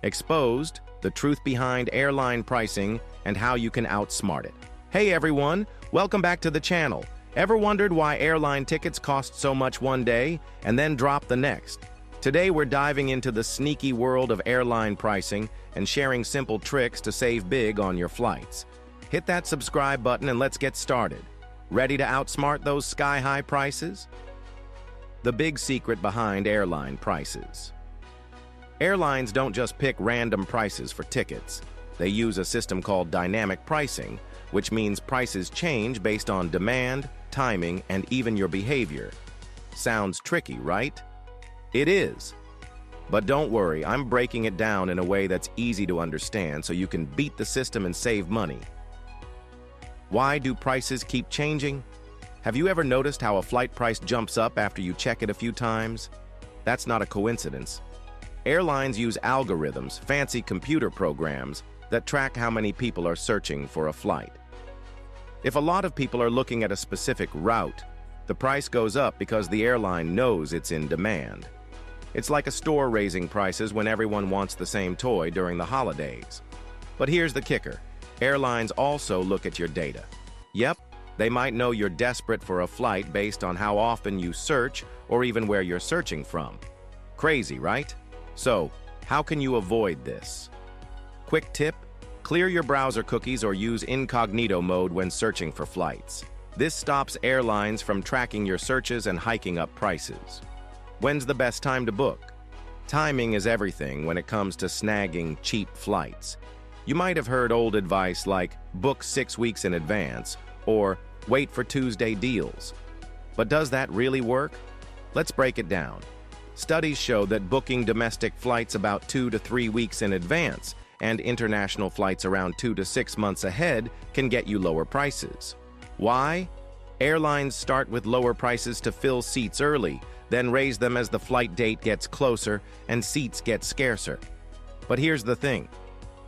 Exposed, the truth behind airline pricing and how you can outsmart it. Hey everyone, welcome back to the channel. Ever wondered why airline tickets cost so much one day and then drop the next? Today we're diving into the sneaky world of airline pricing and sharing simple tricks to save big on your flights. Hit that subscribe button and let's get started. Ready to outsmart those sky-high prices? The big secret behind airline prices. Airlines don't just pick random prices for tickets. They use a system called dynamic pricing, which means prices change based on demand, timing, and even your behavior. Sounds tricky, right? It is. But don't worry, I'm breaking it down in a way that's easy to understand so you can beat the system and save money. Why do prices keep changing? Have you ever noticed how a flight price jumps up after you check it a few times? That's not a coincidence. Airlines use algorithms, fancy computer programs, that track how many people are searching for a flight. If a lot of people are looking at a specific route, the price goes up because the airline knows it's in demand. It's like a store raising prices when everyone wants the same toy during the holidays. But here's the kicker. Airlines also look at your data. Yep, they might know you're desperate for a flight based on how often you search or even where you're searching from. Crazy, right? So, how can you avoid this? Quick tip, clear your browser cookies or use incognito mode when searching for flights. This stops airlines from tracking your searches and hiking up prices. When's the best time to book? Timing is everything when it comes to snagging cheap flights. You might have heard old advice like book 6 weeks in advance or wait for Tuesday deals. But does that really work? Let's break it down. Studies show that booking domestic flights about 2 to 3 weeks in advance and international flights around 2 to 6 months ahead can get you lower prices. Why? Airlines start with lower prices to fill seats early, then raise them as the flight date gets closer and seats get scarcer. But here's the thing.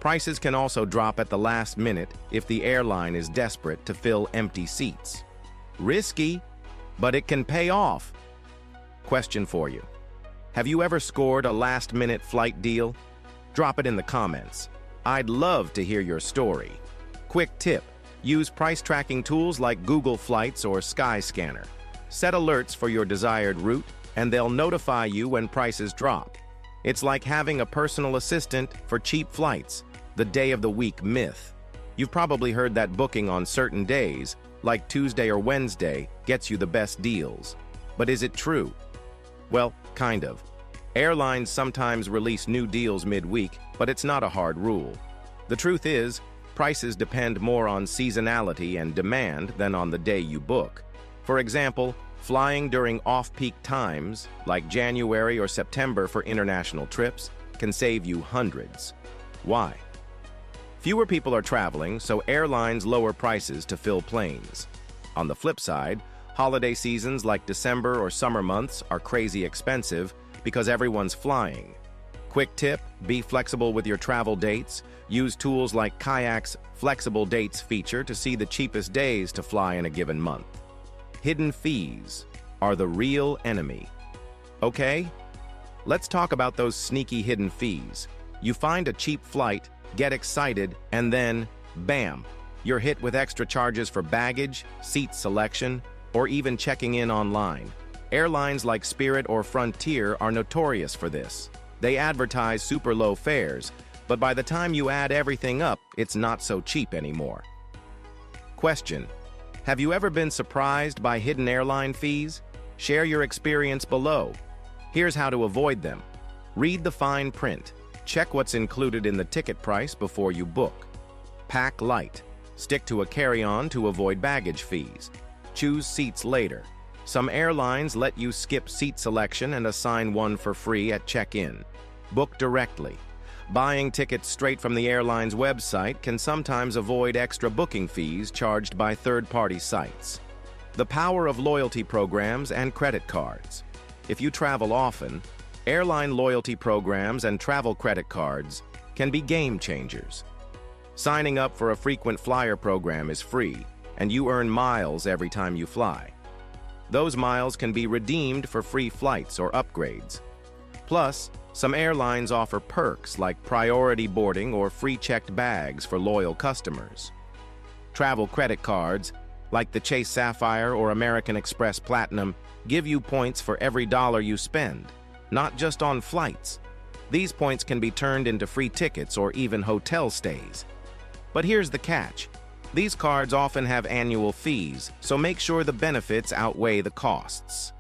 Prices can also drop at the last minute if the airline is desperate to fill empty seats. Risky, but it can pay off. Question for you. Have you ever scored a last-minute flight deal? Drop it in the comments. I'd love to hear your story. Quick tip, use price tracking tools like Google Flights or Skyscanner. Set alerts for your desired route, and they'll notify you when prices drop. It's like having a personal assistant for cheap flights, the day of the week myth. You've probably heard that booking on certain days, like Tuesday or Wednesday, gets you the best deals. But is it true? Well, kind of. Airlines sometimes release new deals mid-week, but it's not a hard rule. The truth is, prices depend more on seasonality and demand than on the day you book. For example, flying during off-peak times, like January or September for international trips, can save you hundreds. Why? Fewer people are traveling, so airlines lower prices to fill planes. On the flip side, holiday seasons like December or summer months are crazy expensive because everyone's flying. Quick tip, be flexible with your travel dates. Use tools like Kayak's Flexible Dates feature to see the cheapest days to fly in a given month. Hidden fees are the real enemy. Okay? Let's talk about those sneaky hidden fees. You find a cheap flight, get excited, and then, bam, you're hit with extra charges for baggage, seat selection, or even checking in online. Airlines like Spirit or Frontier are notorious for this. They advertise super low fares, but by the time you add everything up, it's not so cheap anymore. Question: have you ever been surprised by hidden airline fees? Share your experience below. Here's how to avoid them. Read the fine print. Check what's included in the ticket price before you book. Pack light. Stick to a carry-on to avoid baggage fees. Choose seats later. Some airlines let you skip seat selection and assign one for free at check-in. Book directly. Buying tickets straight from the airline's website can sometimes avoid extra booking fees charged by third-party sites. The power of loyalty programs and credit cards. If you travel often, airline loyalty programs and travel credit cards can be game changers. Signing up for a frequent flyer program is free, and you earn miles every time you fly. Those miles can be redeemed for free flights or upgrades. Plus, Some airlines offer perks like priority boarding or free checked bags for loyal customers. Travel credit cards, like the Chase Sapphire or American Express Platinum, give you points for every dollar you spend, not just on flights. These points can be turned into free tickets or even hotel stays. But here's the catch. These cards often have annual fees, so make sure the benefits outweigh the costs.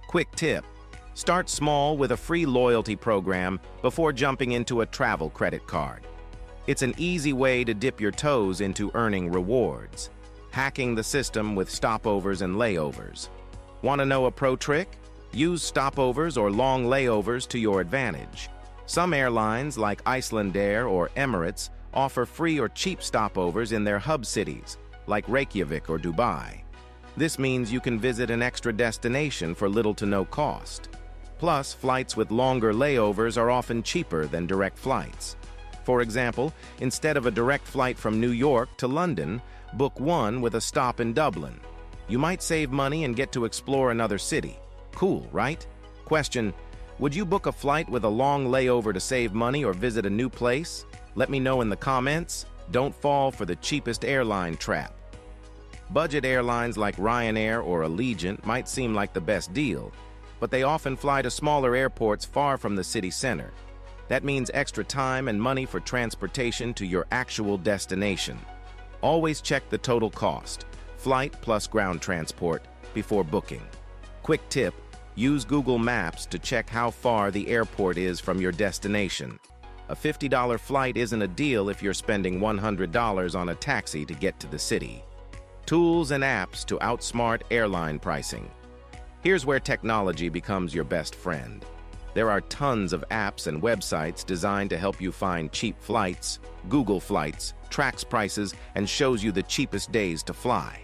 Quick tip: start small with a free loyalty program before jumping into a travel credit card. It's an easy way to dip your toes into earning rewards, hacking the system with stopovers and layovers. Want to know a pro trick? Use stopovers or long layovers to your advantage. Some airlines, like Icelandair or Emirates, offer free or cheap stopovers in their hub cities, like Reykjavik or Dubai. This means you can visit an extra destination for little to no cost. Plus, flights with longer layovers are often cheaper than direct flights. For example, instead of a direct flight from New York to London, book one with a stop in Dublin. You might save money and get to explore another city. Cool, right? Question: would you book a flight with a long layover to save money or visit a new place? Let me know in the comments. Don't fall for the cheapest airline trap. Budget airlines like Ryanair or Allegiant might seem like the best deal, but they often fly to smaller airports far from the city center. That means extra time and money for transportation to your actual destination. Always check the total cost, flight plus ground transport, before booking. Quick tip: use Google Maps to check how far the airport is from your destination. A $50 flight isn't a deal if you're spending $100 on a taxi to get to the city. Tools and apps to outsmart airline pricing. Here's where technology becomes your best friend. There are tons of apps and websites designed to help you find cheap flights. Google Flights tracks prices and shows you the cheapest days to fly.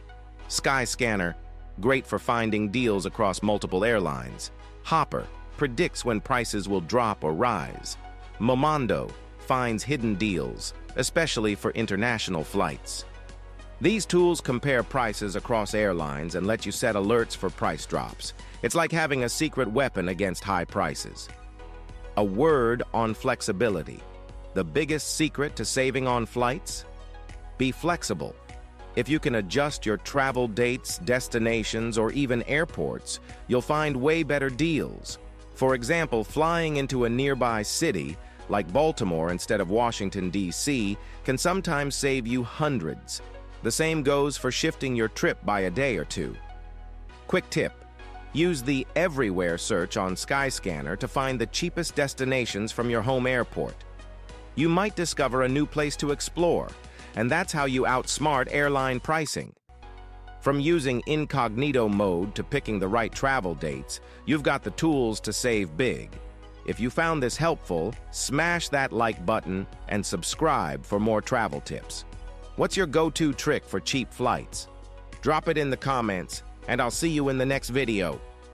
Skyscanner, great for finding deals across multiple airlines. Hopper predicts when prices will drop or rise. Momondo finds hidden deals, especially for international flights. These tools compare prices across airlines and let you set alerts for price drops. It's like having a secret weapon against high prices. A word on flexibility. The biggest secret to saving on flights? Be flexible. If you can adjust your travel dates, destinations, or even airports, you'll find way better deals. For example, flying into a nearby city, like Baltimore instead of Washington, D.C., can sometimes save you hundreds. The same goes for shifting your trip by a day or two. Quick tip: use the Everywhere search on Skyscanner to find the cheapest destinations from your home airport. You might discover a new place to explore, and that's how you outsmart airline pricing. From using incognito mode to picking the right travel dates, you've got the tools to save big. If you found this helpful, smash that like button and subscribe for more travel tips. What's your go-to trick for cheap flights? Drop it in the comments, and I'll see you in the next video.